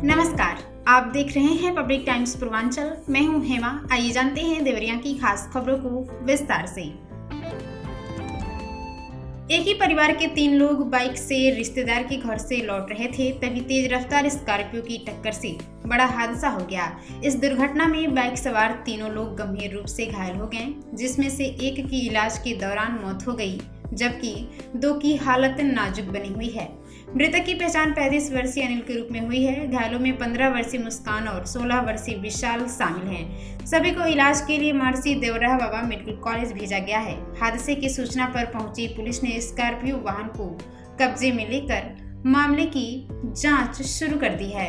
नमस्कार, आप देख रहे हैं पब्लिक टाइम्स पूर्वांचल। मैं हूं हेमा। आइए जानते हैं देवरिया की खास खबरों को विस्तार से। एक ही परिवार के 3 लोग बाइक से रिश्तेदार के घर से लौट रहे थे, तभी तेज रफ्तार स्कॉर्पियो की टक्कर से बड़ा हादसा हो गया। इस दुर्घटना में बाइक सवार तीनों लोग गंभीर रूप से घायल हो गए, जिसमें से एक की इलाज के दौरान मौत हो गई, जबकि 2 की हालत नाजुक बनी हुई है। मृतक की पहचान 35 वर्षीय अनिल के रूप में हुई है। घायलों में 15 वर्षीय मुस्कान और 16 वर्षीय विशाल शामिल हैं। सभी को इलाज के लिए महर्षि देवराह बाबा मेडिकल कॉलेज भेजा गया है। हादसे की सूचना पर पहुंची पुलिस ने स्कॉर्पियो वाहन को कब्जे में लेकर मामले की जांच शुरू कर दी है।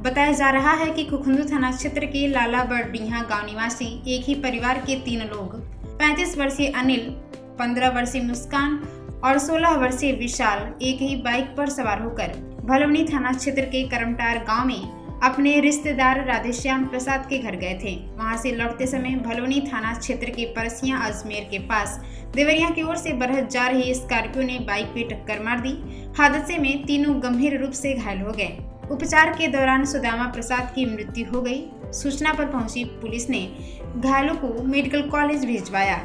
बताया जा रहा है कि कुखुंदू थाना क्षेत्र के लालाबड़डीहा गांव निवासी एक ही परिवार के 3 लोग 35 वर्षीय अनिल, 15 वर्षीय मुस्कान और 16 वर्षीय विशाल एक ही बाइक पर सवार होकर भलवनी थाना क्षेत्र के करमटार गांव में अपने रिश्तेदार राधेश्याम प्रसाद के घर गए थे। वहां से लौटते समय भलवनी थाना क्षेत्र के परसिया अजमेर के पास देवरिया की ओर से बरहत जा रही स्कॉर्पियो ने बाइक पे टक्कर मार दी। हादसे में तीनों गंभीर रूप से घायल हो गए। उपचार के दौरान सुदामा प्रसाद की मृत्यु हो गई। सूचना पर पहुंची पुलिस ने घायलों को मेडिकल कॉलेज भिजवाया।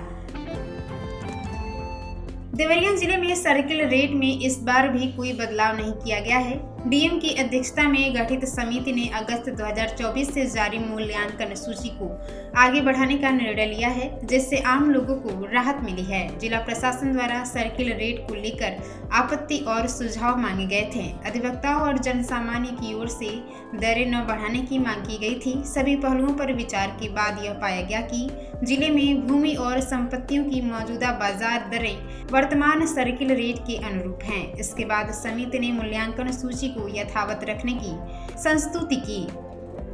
देवरिया जिले में सर्किल रेट में इस बार भी कोई बदलाव नहीं किया गया है। डीएम की अध्यक्षता में गठित समिति ने अगस्त 2024 से जारी मूल्यांकन सूची को आगे बढ़ाने का निर्णय लिया है, जिससे आम लोगों को राहत मिली है। जिला प्रशासन द्वारा सर्किल रेट को लेकर आपत्ति और सुझाव मांगे गए थे। अधिवक्ताओं और जनसामान्य की ओर से दरें न बढ़ाने की मांग की गई थी। सभी पहलुओं पर विचार के बाद यह पाया गया कि जिले में भूमि और संपत्तियों की मौजूदा बाजार दरें वर्तमान सर्किल रेट के अनुरूप हैं। इसके बाद समिति ने मूल्यांकन सूची को यथावत रखने की संस्तुति की,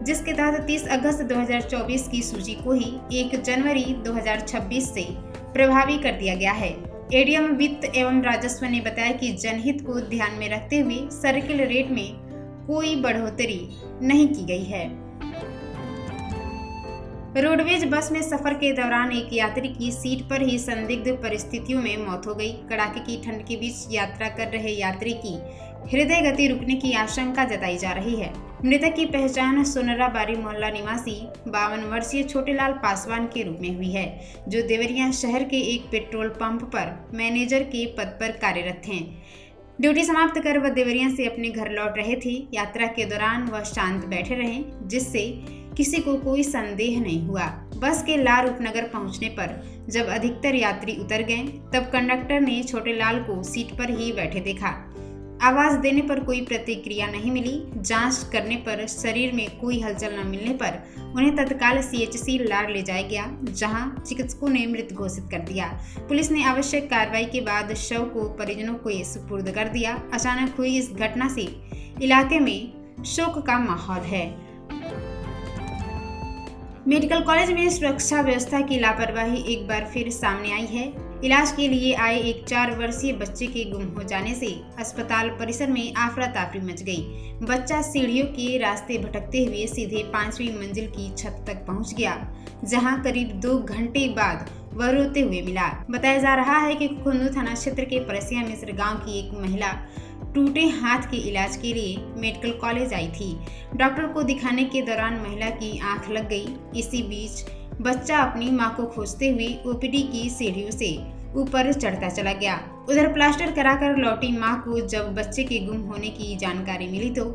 जिसके तहत 30 अगस्त 2024 की सूची को ही 1 जनवरी 2026 से प्रभावी कर दिया गया है। एडीएम वित्त एवं राजस्व ने बताया कि जनहित को ध्यान में रखते हुए सर्किल रेट में कोई बढ़ोतरी नहीं की गई है। रोडवेज बस में सफर के दौरान एक यात्री की सीट पर ही संदिग्ध परिस्थितियों में मौत हो गई। कड़ाके की ठंड के बीच यात्रा कर रहे यात्री की हृदय गति रुकने की आशंका जताई जा रही है। मृतक की पहचान सोनराबारी मोहल्ला निवासी 52 वर्षीय छोटेलाल पासवान के रूप में हुई है, जो देवरिया शहर के एक पेट्रोल पंप पर मैनेजर के पद पर कार्यरत थे। ड्यूटी समाप्त कर वह देवरिया से अपने घर लौट रहे थे। यात्रा के दौरान वह शांत बैठे रहे, जिससे किसी को कोई संदेह नहीं हुआ। बस के लार उपनगर पहुंचने पर जब अधिकतर यात्री उतर गए, तब कंडक्टर ने छोटेलाल को सीट पर ही बैठे देखा। आवाज देने पर कोई प्रतिक्रिया नहीं मिली। जांच करने पर शरीर में कोई हलचल न मिलने पर उन्हें तत्काल सीएचसी लार ले जाया गया, जहां चिकित्सकों ने मृत घोषित कर दिया। पुलिस ने आवश्यक कार्रवाई के बाद शव को परिजनों को सुपुर्द कर दिया। अचानक हुई इस घटना से इलाके में शोक का माहौल है। मेडिकल कॉलेज में सुरक्षा व्यवस्था की लापरवाही एक बार फिर सामने आई है। इलाज के लिए आए एक 4 वर्षीय बच्चे के गुम हो जाने से अस्पताल परिसर में आफरा ताफरी मच गई। बच्चा सीढ़ियों के रास्ते भटकते हुए सीधे 5वीं मंजिल की छत तक पहुंच गया, जहां करीब 2 घंटे बाद वह रोते हुए मिला। बताया जा रहा है कि कुखुंदू थाना क्षेत्र के परसिया मिश्र गांव की एक महिला टूटे हाथ के इलाज के लिए मेडिकल कॉलेज आई थी। डॉक्टर को दिखाने के दौरान महिला की आंख लग गई। इसी बीच बच्चा अपनी मां को खोजते हुए ओपीडी की सीढ़ियों से ऊपर चढ़ता चला गया। उधर प्लास्टर कराकर लौटी मां को जब बच्चे के गुम होने की जानकारी मिली तो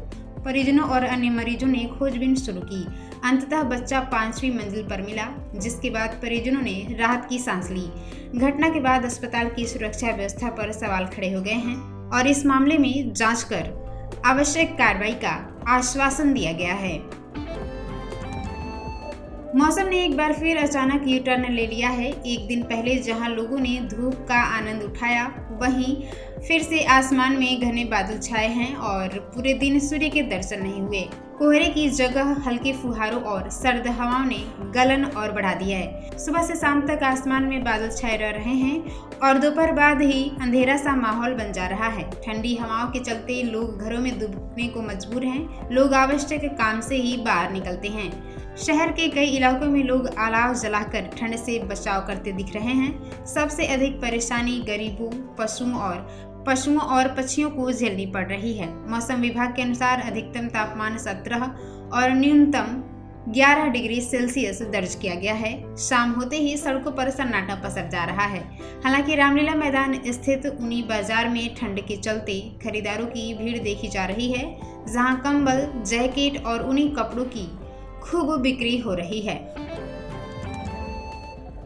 परिजनों और अन्य मरीजों ने खोजबीन शुरू की। अंततः बच्चा 5वीं मंजिल पर मिला, जिसके बाद परिजनों ने राहत की सांस ली। घटना के बाद अस्पताल की सुरक्षा व्यवस्था पर सवाल खड़े हो गए हैं और इस मामले में जांच कर आवश्यक कार्रवाई का आश्वासन दिया गया है। मौसम ने एक बार फिर अचानक यू टर्न ले लिया है। एक दिन पहले जहां लोगों ने धूप का आनंद उठाया, वहीं फिर से आसमान में घने बादल छाए हैं और पूरे दिन सूर्य के दर्शन नहीं हुए। कोहरे की जगह हल्के फुहारों और सर्द हवाओं ने गलन और बढ़ा दिया है। सुबह से शाम तक आसमान में बादल छाए रह रहे हैं और दोपहर बाद ही अंधेरा सा माहौल बन जा रहा है। ठंडी हवाओं के चलते लोग घरों में दुबकने को मजबूर हैं। लोग आवश्यक काम से ही बाहर निकलते हैं। शहर के कई इलाकों में लोग अलाव जलाकर ठंड से बचाव करते दिख रहे हैं। सबसे अधिक परेशानी गरीबों, पशुओं और पशुओं और पक्षियों को झेलनी पड़ रही है। मौसम विभाग के अनुसार अधिकतम तापमान 17 और न्यूनतम 11 डिग्री सेल्सियस दर्ज किया गया है। शाम होते ही सड़कों पर सन्नाटा पसर जा रहा है। हालांकि रामलीला मैदान स्थित ऊनी बाजार में ठंड के चलते खरीदारों की भीड़ देखी जा रही है, जहां कंबल, जैकेट और ऊनी कपड़ों की खूब बिक्री हो रही है।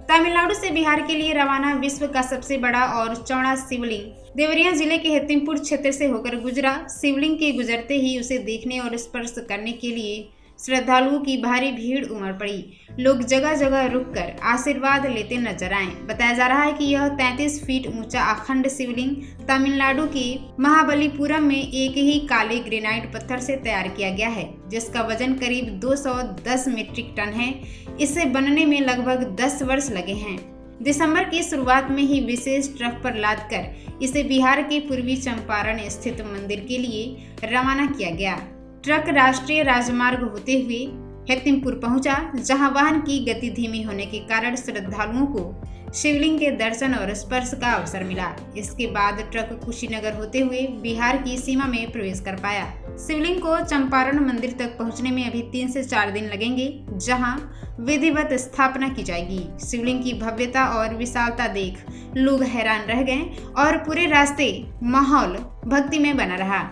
तमिलनाडु से बिहार के लिए रवाना विश्व का सबसे बड़ा और चौड़ा शिवलिंग देवरिया जिले के हेतिमपुर क्षेत्र से होकर गुजरा। शिवलिंग के गुजरते ही उसे देखने और स्पर्श करने के लिए श्रद्धालुओं की भारी भीड़ उमड़ पड़ी। लोग जगह जगह रुककर आशीर्वाद लेते नजर आए। बताया जा रहा है कि यह 33 फीट ऊंचा अखंड शिवलिंग तमिलनाडु के महाबलीपुरम में एक ही काले ग्रेनाइट पत्थर से तैयार किया गया है, जिसका वजन करीब 210 मीट्रिक टन है। इसे बनने में लगभग 10 वर्ष लगे हैं। दिसंबर की शुरुआत में ही विशेष ट्रक पर लादकर इसे बिहार के पूर्वी चंपारण स्थित मंदिर के लिए रवाना किया गया। ट्रक राष्ट्रीय राजमार्ग होते हुए हेतिमपुर पहुंचा, जहां वाहन की गति धीमी होने के कारण श्रद्धालुओं को शिवलिंग के दर्शन और स्पर्श का अवसर मिला। इसके बाद ट्रक कुशीनगर होते हुए बिहार की सीमा में प्रवेश कर पाया। शिवलिंग को चंपारण मंदिर तक पहुंचने में अभी 3 से 4 दिन लगेंगे, जहां विधिवत स्थापना की जाएगी। शिवलिंग की भव्यता और विशालता देख लोग हैरान रह गए और पूरे रास्ते माहौल भक्तिमय बना रहा।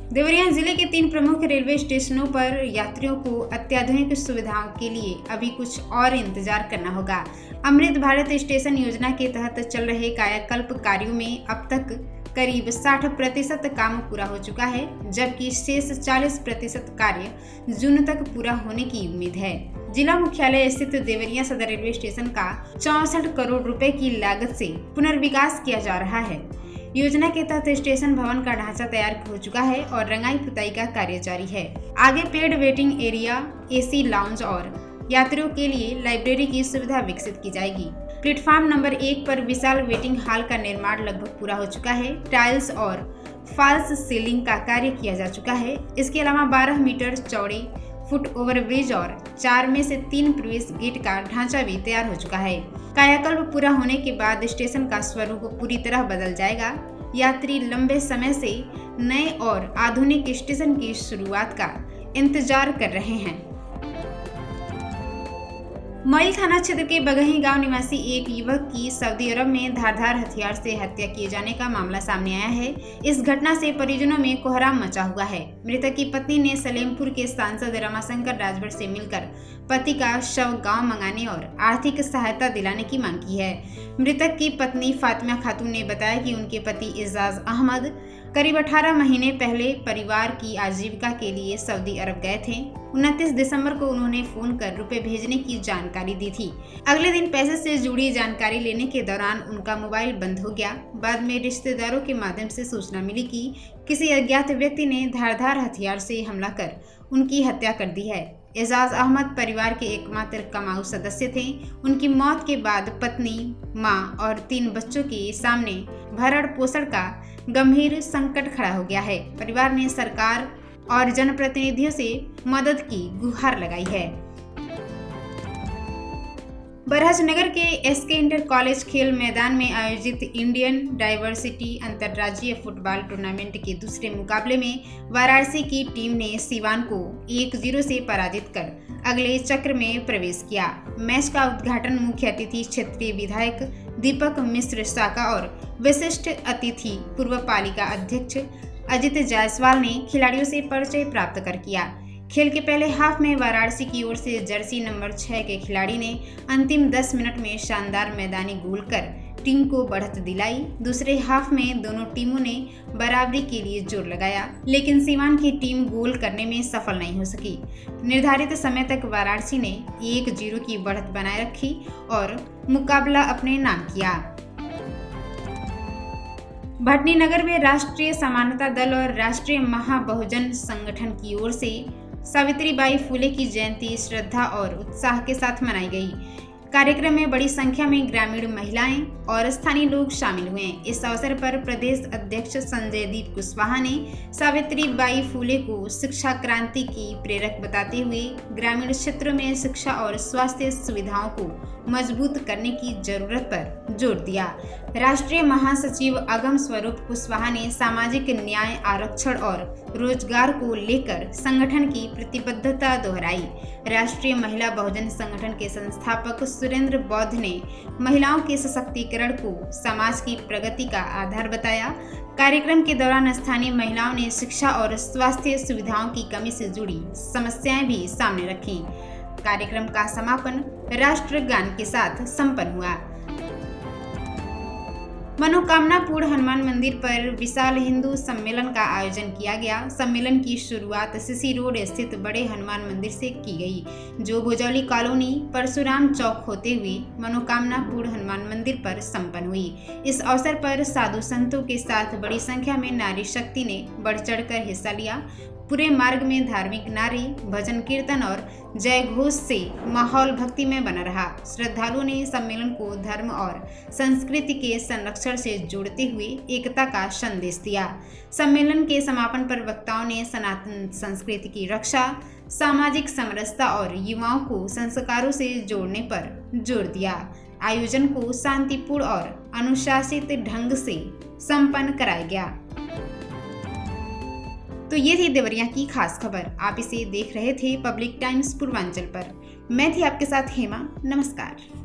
देवरिया जिले के 3 प्रमुख रेलवे स्टेशनों पर यात्रियों को अत्याधुनिक सुविधाओं के लिए अभी कुछ और इंतजार करना होगा। अमृत भारत स्टेशन योजना के तहत चल रहे कायाकल्प कार्यों में अब तक करीब 60% काम पूरा हो चुका है, जबकि शेष 40% कार्य जून तक पूरा होने की उम्मीद है। जिला मुख्यालय स्थित देवरिया सदर रेलवे स्टेशन का 64 करोड़ रुपए की लागत से पुनर्विकास किया जा रहा है। योजना के तहत स्टेशन भवन का ढांचा तैयार हो चुका है और रंगाई पुताई का कार्य जारी है। आगे paid waiting area, AC lounge और यात्रियों के लिए लाइब्रेरी की सुविधा विकसित की जाएगी। प्लेटफॉर्म नंबर 1 पर विशाल वेटिंग हॉल का निर्माण लगभग पूरा हो चुका है। टाइल्स और फॉल्स सीलिंग का कार्य किया जा चुका है। इसके अलावा 12 मीटर चौड़े फुट ओवर ब्रिज और 4 में से 3 प्रवेश गेट का ढांचा भी तैयार हो चुका है। कायाकल्प पूरा होने के बाद स्टेशन का स्वरूप पूरी तरह बदल जाएगा। यात्री लंबे समय से नए और आधुनिक स्टेशन की शुरुआत का इंतजार कर रहे हैं। मईल थाना क्षेत्र के बगही गांव निवासी एक युवक की सऊदी अरब में धारदार हथियार से हत्या किए जाने का मामला सामने आया है। इस घटना से परिजनों में कोहराम मचा हुआ है। मृतक की पत्नी ने सलेमपुर के सांसद रमाशंकर राजभर से मिलकर पति का शव गांव मंगाने और आर्थिक सहायता दिलाने की मांग की है। मृतक की पत्नी फातिमा खातून ने बताया कि उनके पति एजाज अहमद करीब 18 महीने पहले परिवार की आजीविका के लिए सऊदी अरब गए थे। 29 दिसंबर को उन्होंने फोन कर रुपए भेजने की जानकारी दी थी। अगले दिन पैसे से जुड़ी जानकारी लेने के दौरान उनका मोबाइल बंद हो गया। बाद में रिश्तेदारों के माध्यम से सूचना मिली कि किसी अज्ञात व्यक्ति ने धारदार हथियार से हमला कर उनकी हत्या कर दी है। एजाज अहमद परिवार के एकमात्र कमाऊ सदस्य थे। उनकी मौत के बाद पत्नी, मां और 3 बच्चों के सामने भरण पोषण का गंभीर संकट खड़ा हो गया है। परिवार ने सरकार और जनप्रतिनिधियों से मदद की गुहार लगाई है। बरहजनगर के एसके इंटर कॉलेज खेल मैदान में आयोजित इंडियन डाइवर्सिटी अंतर्राज्यीय फुटबॉल टूर्नामेंट के दूसरे मुकाबले में वाराणसी की टीम ने सीवान को 1-0 से पराजित कर अगले चक्र में प्रवेश किया। मैच का उद्घाटन मुख्य अतिथि क्षेत्रीय विधायक दीपक मिश्र साका और विशिष्ट अतिथि पूर्व पालिका अध्यक्ष अजित जायसवाल ने खिलाड़ियों से परिचय प्राप्त कर किया। खेल के पहले हाफ में वाराणसी की ओर से जर्सी नंबर 6 के खिलाड़ी ने अंतिम 10 मिनट में शानदार मैदानी गोल कर टीम को बढ़त दिलाई। दूसरे हाफ में दोनों टीमों ने बराबरी के लिए जोर लगाया, लेकिन सीवान की टीम गोल करने में सफल नहीं हो सकी। निर्धारित समय तक वाराणसी ने 1-0 की बढ़त बनाए रखी और मुकाबला अपने नाम किया। भटनी नगर में राष्ट्रीय समानता दल और राष्ट्रीय महाबहुजन संगठन की ओर से सावित्रीबाई फुले की जयंती श्रद्धा और उत्साह के साथ मनाई गई। कार्यक्रम में बड़ी संख्या में ग्रामीण महिलाएं और स्थानीय लोग शामिल हुए। इस अवसर पर प्रदेश अध्यक्ष संजय दीप कुशवाहा ने सावित्रीबाई फुले को शिक्षा क्रांति की प्रेरक बताते हुए ग्रामीण क्षेत्रों में शिक्षा और स्वास्थ्य सुविधाओं को मजबूत करने की जरूरत पर जोर दिया। राष्ट्रीय महासचिव अगम स्वरूप कुशवाहा ने सामाजिक न्याय, आरक्षण और रोजगार को लेकर संगठन की प्रतिबद्धता दोहराई। राष्ट्रीय महिला बहुजन संगठन के संस्थापक सुरेंद्र बौद्ध ने महिलाओं के सशक्तिकरण को समाज की प्रगति का आधार बताया। कार्यक्रम के दौरान स्थानीय महिलाओं ने शिक्षा और स्वास्थ्य सुविधाओं की कमी से जुड़ी समस्याएं भी सामने रखीं। कार्यक्रम का समापन राष्ट्रगान के साथ संपन्न हुआ। मनोकामना पूर्ण हनुमान मंदिर पर विशाल हिंदू सम्मेलन का आयोजन किया गया। सम्मेलन की शुरुआत सीसी रोड स्थित बड़े हनुमान मंदिर से की गई, जो भुजौली कॉलोनी परशुराम चौक होते हुए मनोकामना पूर्ण हनुमान मंदिर पर संपन्न हुई। इस अवसर पर साधु संतों के साथ बड़ी संख्या में नारी शक्ति ने बढ़ चढ़कर हिस्सा लिया। पूरे मार्ग में धार्मिक नारे, भजन कीर्तन और जय घोष से माहौल भक्ति में बना रहा। श्रद्धालुओं ने सम्मेलन को धर्म और संस्कृति के संरक्षण से जोड़ते हुए एकता का संदेश दिया। सम्मेलन के समापन पर वक्ताओं ने सनातन संस्कृति की रक्षा, सामाजिक समरसता और युवाओं को संस्कारों से जोड़ने पर जोर दिया। आयोजन को शांतिपूर्ण और अनुशासित ढंग से संपन्न कराया गया। तो ये थी देवरिया की खास खबर। आप इसे देख रहे थे पब्लिक टाइम्स पूर्वांचल पर। मैं थी आपके साथ हेमा। नमस्कार।